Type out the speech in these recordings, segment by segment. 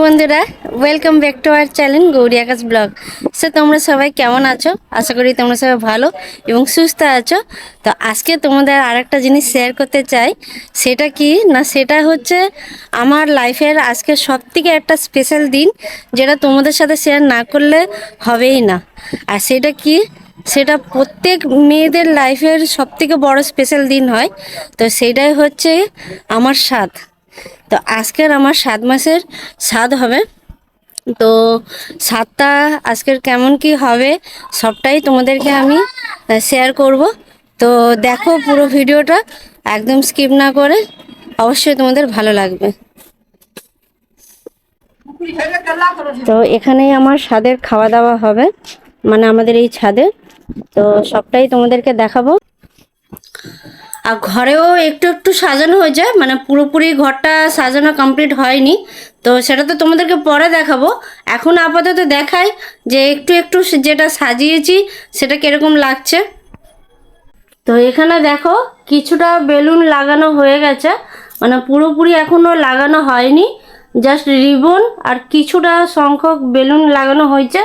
বন্ধুরা, welcome back to our channel Gauri Akash blog. তোমরা সবাই কেমন আছো? আশা করি তোমরা সবাই ভালো এবং সুস্থ আছো। তো আজকে তোমাদের আরেকটা জিনিস শেয়ার করতে চাই। সেটা কি না, সেটা হচ্ছে আমার লাইফের আজকে সবথেকে একটা স্পেশাল দিন, যেটা তোমাদের সাথে শেয়ার না করলে হবেই না। আর সেটা কি, সেটা প্রত্যেক মেয়েদের লাইফের সবথেকে বড় স্পেশাল দিন হয়। তো সেটাই হচ্ছে আমার স্বাদ। তো আজকের আমার 7 মাসের স্বাদ হবে। তো স্বাদটা আজকের কেমন কি হবে সবটাই তোমাদেরকে আমি শেয়ার করব। তো দেখো পুরো ভিডিওটা, একদম স্কিপ না করে, অবশ্যই তোমাদের ভালো লাগবে। তো এখানেই আমার স্বাদের খাওয়া দাওয়া হবে, মানে আমাদের এই ছাদে। তো সবটাই তোমাদেরকে দেখাবো। আর ঘরেও একটু একটু সাজানো হয়েছে, মানে পুরোপুরি ঘরটা সাজানো কমপ্লিট হয়নি। তো সেটা তো তোমাদেরকে পরে দেখাবো। এখন আপাতত দেখাই যে একটু একটু যেটা সাজিয়েছি সেটা কিরকম লাগছে। তো এখানে দেখো কিছুটা বেলুন লাগানো হয়ে গেছে, মানে পুরোপুরি এখনও লাগানো হয়নি, জাস্ট রিবন আর কিছুটা সংখ্যক বেলুন লাগানো হয়েছে।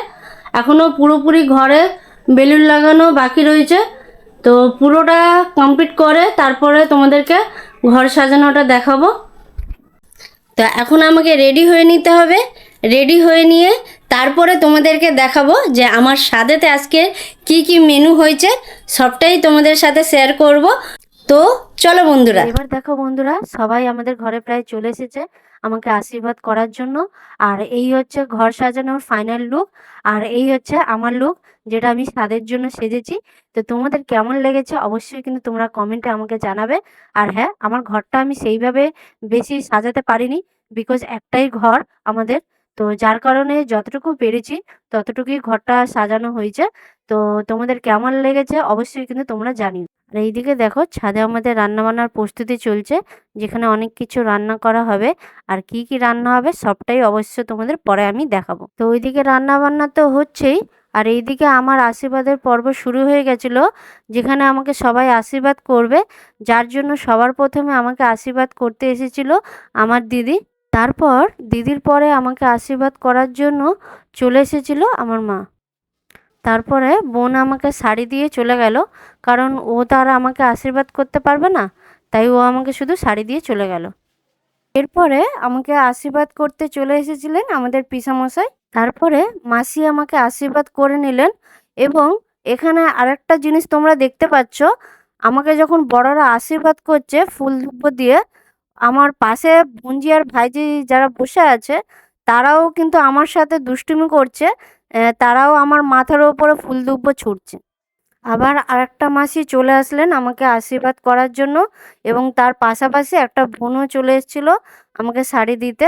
এখনও পুরোপুরি ঘরে বেলুন লাগানো বাকি রয়েছে। তো পুরোটা কমপ্লিট করে তারপরে তোমাদেরকে ঘর সাজানোটা দেখাবো। তো এখন আমাকে রেডি হয়ে নিতে হবে। রেডি হয়ে নিয়ে তারপরে তোমাদেরকে দেখাবো যে আমার স্বাদেতে আজকে কি কি মেনু হয়েছে, সবটাই তোমাদের সাথে শেয়ার করব। তো চলো বন্ধুরা, এবার দেখো বন্ধুরা, সবাই আমাদের ঘরে প্রায় চলে এসেছে আমাকে আশীর্বাদ করার জন্য। আর এই হচ্ছে ঘর সাজানোর ফাইনাল লুক, আর এই হচ্ছে আমার লুক, যেটা আমি স্বাদের জন্য সেজেছি। তো তোমাদের কেমন লেগেছে অবশ্যই কিন্তু তোমরা কমেন্টে আমাকে জানাবে। আর হ্যাঁ, আমার ঘরটা আমি সেইভাবে বেশি সাজাতে পারিনি, বিকজ একটাই ঘর আমাদের। তো যার কারণে যতটুকু পেরেছি ততটুকুই ঘরটা সাজানো হয়েছে। তো তোমাদের কেমন লেগেছে অবশ্যই কিন্তু তোমরা জানিও। আর এইদিকে দেখো ছাদে আমাদের রান্নাবান্নার প্রস্তুতি চলছে, যেখানে অনেক কিছু রান্না করা হবে। আর কি কি রান্না হবে সবটাই অবশ্য তোমাদের পরে আমি দেখাবো। তো ওইদিকে রান্না বান্না তো হচ্ছেই, আর এইদিকে আমার আশীর্বাদের পর্ব শুরু হয়ে গেছিল, যেখানে আমাকে সবাই আশীর্বাদ করবে। যার জন্য সবার প্রথমে আমাকে আশীর্বাদ করতে এসেছিল আমার দিদি। তারপর দিদির পরে আমাকে আশীর্বাদ করার জন্য চলে এসেছিল আমার মা। তারপরে বোন আমাকে শাড়ি দিয়ে চলে গেল, কারণ ও তো আর আমাকে আশীর্বাদ করতে পারবে না, তাই ও আমাকে শুধু শাড়ি দিয়ে চলে গেল। এরপরে আমাকে আশীর্বাদ করতে চলে এসেছিলেন আমাদের পিসামশাই। তারপরে মাসি আমাকে আশীর্বাদ করে নিলেন। এবং এখানে আরেকটা জিনিস তোমরা দেখতে পাচ্ছ, আমাকে যখন বড়রা আশীর্বাদ করছে ফুল দুব্বো দিয়ে, আমার পাশে বোনজি আর ভাইজি যারা বসে আছে তারাও কিন্তু আমার সাথে দুষ্টুমি করছে। তারাও আমার মাথার ওপরে ফুল দুব্বো ছুঁড়ছে। আবার আরেকটা মাসি চলে আসলেন আমাকে আশীর্বাদ করার জন্য, এবং তার পাশাপাশি একটা বোনও চলে এসেছিল আমাকে শাড়ি দিতে।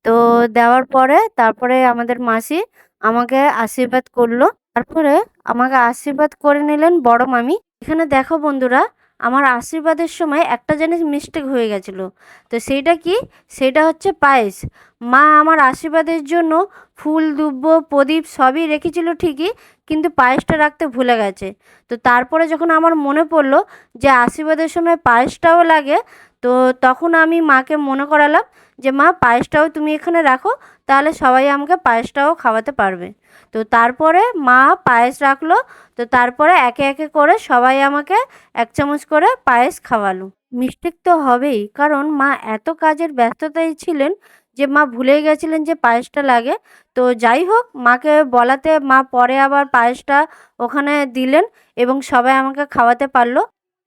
তো দেওয়ার পরে তারপরে আমাদের মাসি আমাকে আশীর্বাদ করলো। তারপরে আমাকে আশীর্বাদ করে নিলেন বড় মামি। এখানে দেখো বন্ধুরা, আমার আশীর্বাদের সময় একটা জিনিস মিস্টেক হয়ে গেছিলো। তো সেইটা কি, সেটা হচ্ছে পায়েস। মা আমার আশীর্বাদের জন্য ফুল দুব্বো প্রদীপ সবই রেখেছিল ঠিকই, কিন্তু পায়েসটা রাখতে ভুলে গেছে। তো তারপরে যখন আমার মনে পড়লো যে আশীর্বাদের সময় পায়েসটাও লাগে, তো তখন আমি মাকে মনে করালাম যে মা, পায়েসটাও তুমি এখানে রাখো, তাহলে সবাই আমাকে পায়েসটাও খাওয়াতে পারবে। তো তারপরে মা পায়েস রাখলো। তো তারপরে একে একে করে সবাই আমাকে 1 চামচ করে পায়েস খাওয়ালো। মিস্টেক তো হবেই, কারণ মা এত কাজের ব্যস্ততায় ছিলেন যে মা ভুলেই গেছিলেন যে পায়েসটা লাগে। তো যাই হোক, মাকে বলাতে মা পরে আবার পায়েসটা ওখানে দিলেন এবং সবাই আমাকে খাওয়াতে পারলো।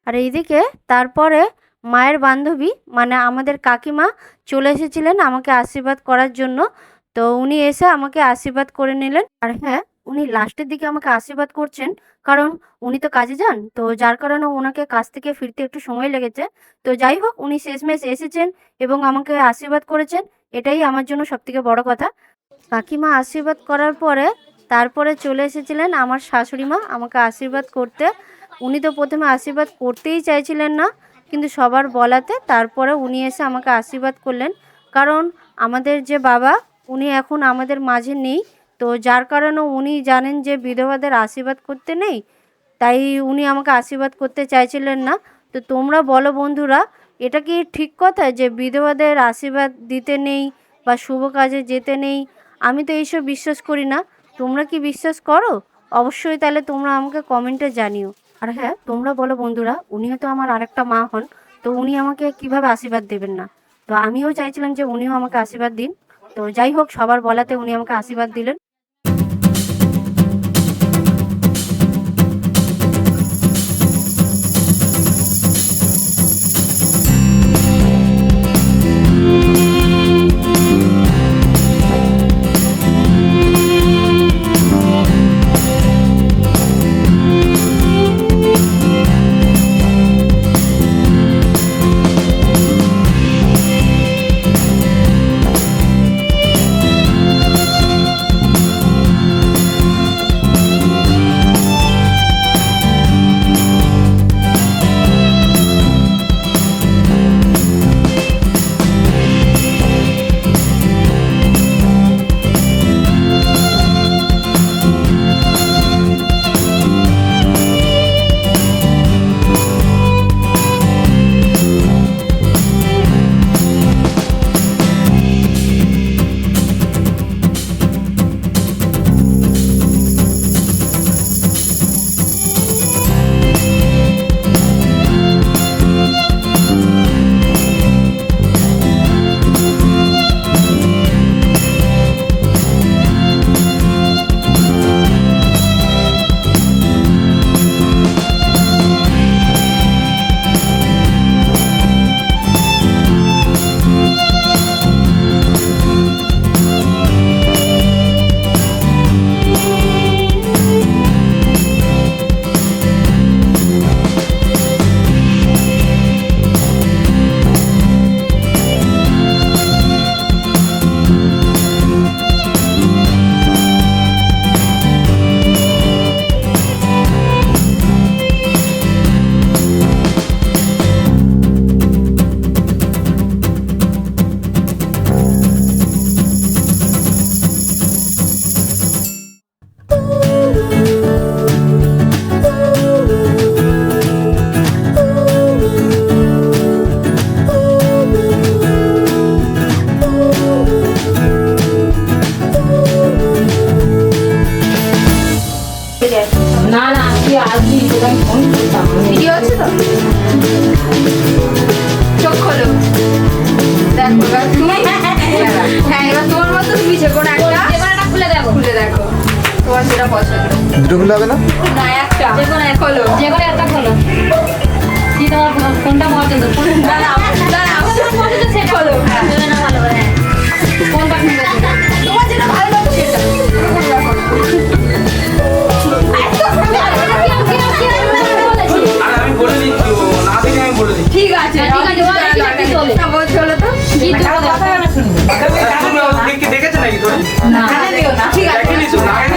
আর এইদিকে তারপরে মায়ের বান্ধবী মানে আমাদের কাকিমা চলে এসেছিলেন আমাকে আশীর্বাদ করার জন্য। তো উনি এসে আমাকে আশীর্বাদ করে নিলেন। আর হ্যাঁ, উনি লাস্টের দিকে আমাকে আশীর্বাদ করছেন, কারণ উনি তো কাজে যান, তো যার কারণে ওনাকে কাজ থেকে ফিরতে একটু সময় লেগেছে। তো যাই হোক, উনি শেষমেশ এসেছেন এবং আমাকে আশীর্বাদ করেছেন, এটাই আমার জন্য সবথেকে বড় কথা। কাকিমা আশীর্বাদ করার পরে তারপরে চলে এসেছিলেন আমার শাশুড়ি মা আমাকে আশীর্বাদ করতে। উনি তো প্রথমে আশীর্বাদ করতেই চাইছিলেন না, কিন্তু সবার বলাতে তারপরে উনি এসে আমাকে আশীর্বাদ করলেন। কারণ আমাদের যে বাবা, উনি এখন আমাদের মাঝে নেই। তো যার কারণে উনি জানেন যে বিধবাদের আশীর্বাদ করতে নেই, তাই উনি আমাকে আশীর্বাদ করতে চাইছিলেন না। তো তোমরা বলো বন্ধুরা, এটা কি ঠিক কথা যে বিধবাদের আশীর্বাদ দিতে নেই বা শুভ কাজে যেতে নেই। আমি তো এইসব বিশ্বাস করি না। তোমরা কি বিশ্বাস করো? অবশ্যই তাহলে তোমরা আমাকে কমেন্টে জানিও। আর হ্যাঁ, তোমরা বলো বন্ধুরা, উনিও তো আমার আরেকটা মা হন, তো উনি আমাকে কিভাবে আশীর্বাদ দেবেন না? তো আমিও চাইছিলাম যে উনিও আমাকে আশীর্বাদ দিন। তো যাই হোক, সবার বলাতে উনি আমাকে আশীর্বাদ দিলেন। না না তুই আসবি তোকে আমি ফোন করতাম ভিডিও আছে তো চোখ খোলো দেখো এবার তুমি হ্যাঁ এবার তোমার মতো তুমি যে কোনো একটা খুলে দেখো তোমার যেটা পছন্দ দুটো খুলে হবে না? না একটা যে কোনো একটা খোলো কি তোমার কোনটা পছন্দ না না আমার পছন্দ সেটা খোলো না ভালো হ্যাঁ কোনটা খুলে তোমার যেটা ভালো লাগে সেটা ঠিক আছে চলো তো দেখেছে নাকি তোর? না ঠিক আছে হ্যাঁ?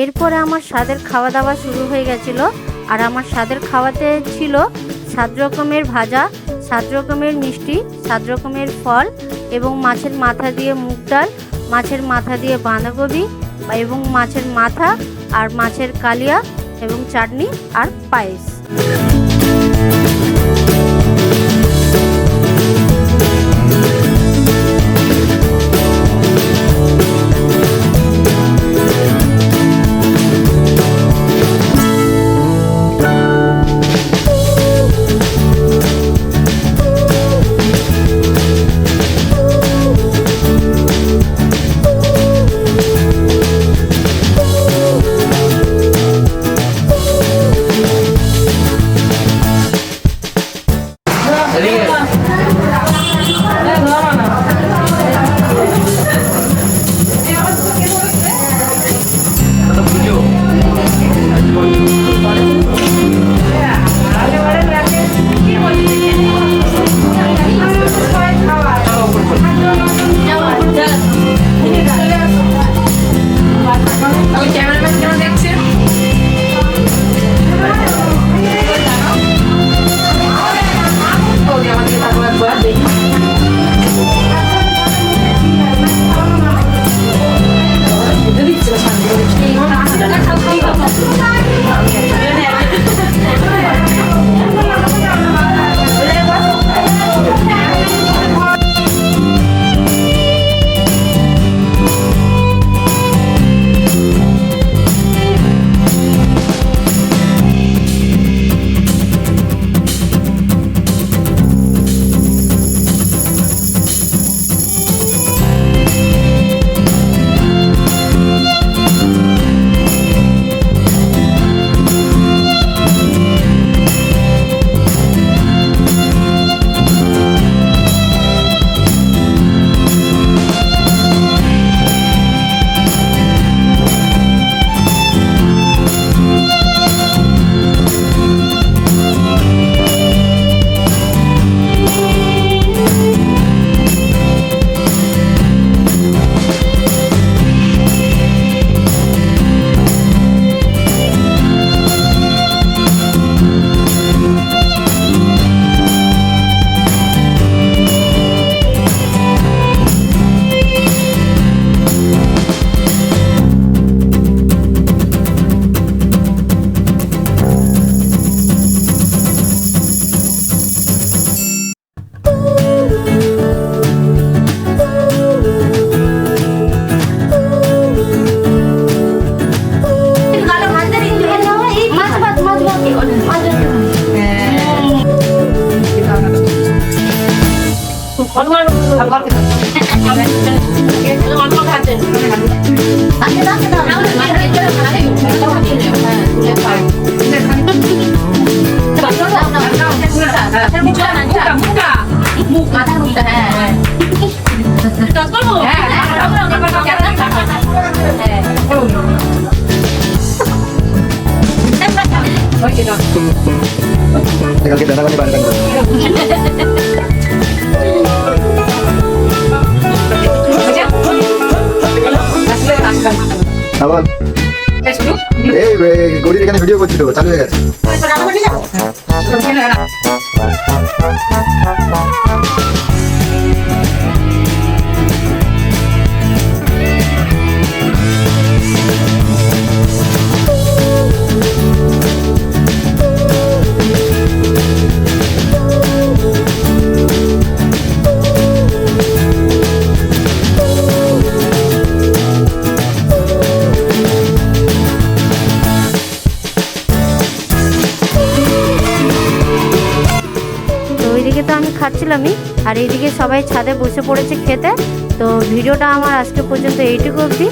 এরপরে আমার স্বাদের খাওয়া দাওয়া শুরু হয়ে গেছিল। আর আমার স্বাদের খাওয়াতে ছিল 7 রকমের ভাজা, 7 রকমের মিষ্টি, 7 রকমের ফল এবং মাছের মাথা দিয়ে মুগ ডাল, মাছের মাথা দিয়ে বাঁধাকপি এবং মাছের মাথা আর মাছের কালিয়া এবং চাটনি আর পায়েস। আবার এই গরির এখানে ভিডিও করছিল, চালু হয়ে গেছে। তো ওইদিকে তো আমি খাচ্ছিলামই, আর এইদিকে সবাই ছাদে বসে পড়েছে খেতে। তো ভিডিওটা আমার আজকে পর্যন্ত এইটুকু অবধি।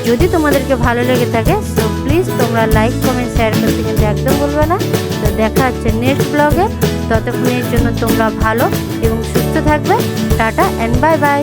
যদি তোমাদেরকে ভালো লেগে থাকে তো প্লিজ তোমরা লাইক কমেন্ট শেয়ার করতে কিন্তু একদম বলবে না। তো দেখা হচ্ছে নেক্সট ব্লগে। ততক্ষণের জন্য তোমরা ভালো এবং সুস্থ থাকবে। Tata and bye bye.